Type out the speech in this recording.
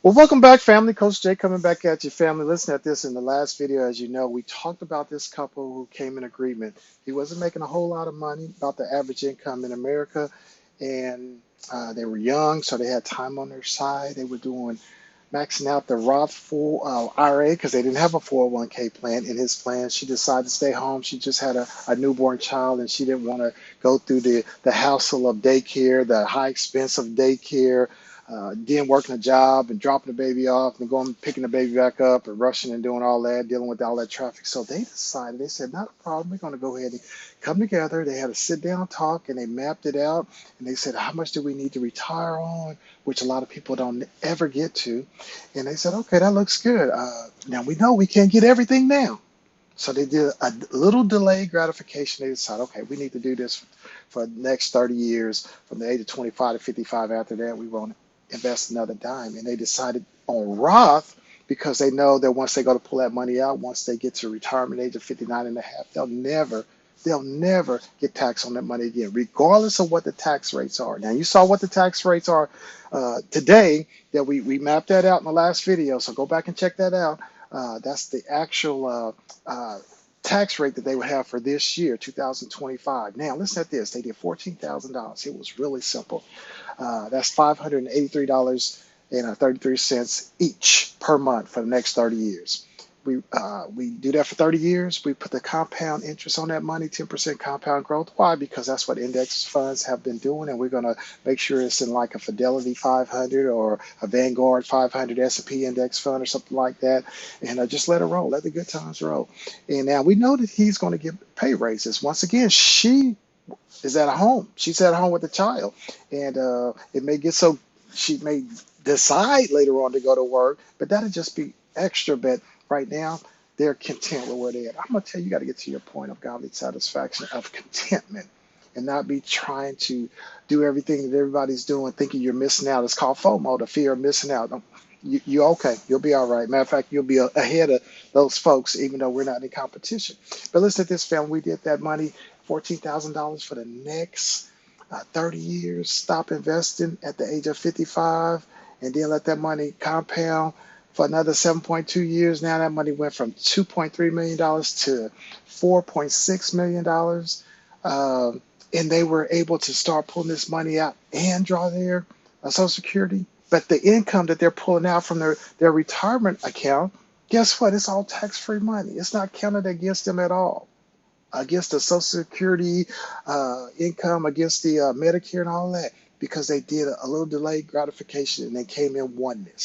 Well, welcome back, family. Coach Jay coming back at you, family. Listen at this in the last video. As you know, we talked about this couple who came in agreement. He wasn't making a whole lot of money, about the average income in America, and they were young, so they had time on their side. They were doing maxing out the Roth full IRA because they didn't have a 401k plan in his plan. She decided to stay home. She just had a newborn child, and she didn't want to go through the hassle of daycare, the high expense of daycare, then working a job and dropping the baby off and going picking the baby back up and rushing and doing all that, dealing with all that traffic. So they decided, they said, not a problem. We're going to go ahead and come together. They had a sit down talk and they mapped it out. And they said, how much do we need to retire on? Which a lot of people don't ever get to. And they said, okay, that looks good. Now we know we can't get everything now. So they did a little delayed gratification. They decided, okay, we need to do this for the next 30 years from the age of 25 to 55. After that, we won't invest another dime. And they decided on Roth because they know that once they go to pull that money out, once they get to retirement age of 59 and a half, they'll never get taxed on that money again, regardless of what the tax rates are. Now, you saw what the tax rates are today that we mapped that out in the last video. So go back and check that out. That's the actual tax rate that they would have for this year, 2025. Now, listen at this. They did $14,000. It was really simple. That's $583.33 each per month for the next 30 years. We do that for 30 years. We put the compound interest on that money, 10% compound growth. Why? Because that's what index funds have been doing, and we're going to make sure it's in like a Fidelity 500 or a Vanguard 500 S&P index fund or something like that, and just let it roll. Let the good times roll. And now we know that he's going to get pay raises. Once again, she is at home. She's at home with the child, and it may get so she may decide later on to go to work, but that'll just be extra. But right now, they're content with where they're at. I'm gonna tell you, you got to get to your point of godly satisfaction, of contentment, and not be trying to do everything that everybody's doing, thinking you're missing out. It's called FOMO, the fear of missing out. You okay? You'll be all right. Matter of fact, you'll be ahead of those folks, even though we're not in competition. But listen to this, family. We did that money, $14,000 for the next 30 years. Stop investing at the age of 55, and then let that money compound for another 7.2 years. Now that money went from $2.3 million to $4.6 million. And they were able to start pulling this money out and draw their Social Security. But the income that they're pulling out from their retirement account, guess what? It's all tax-free money. It's not counted against them at all, against the Social Security income, against the Medicare and all that, because they did a little delayed gratification and they came in oneness.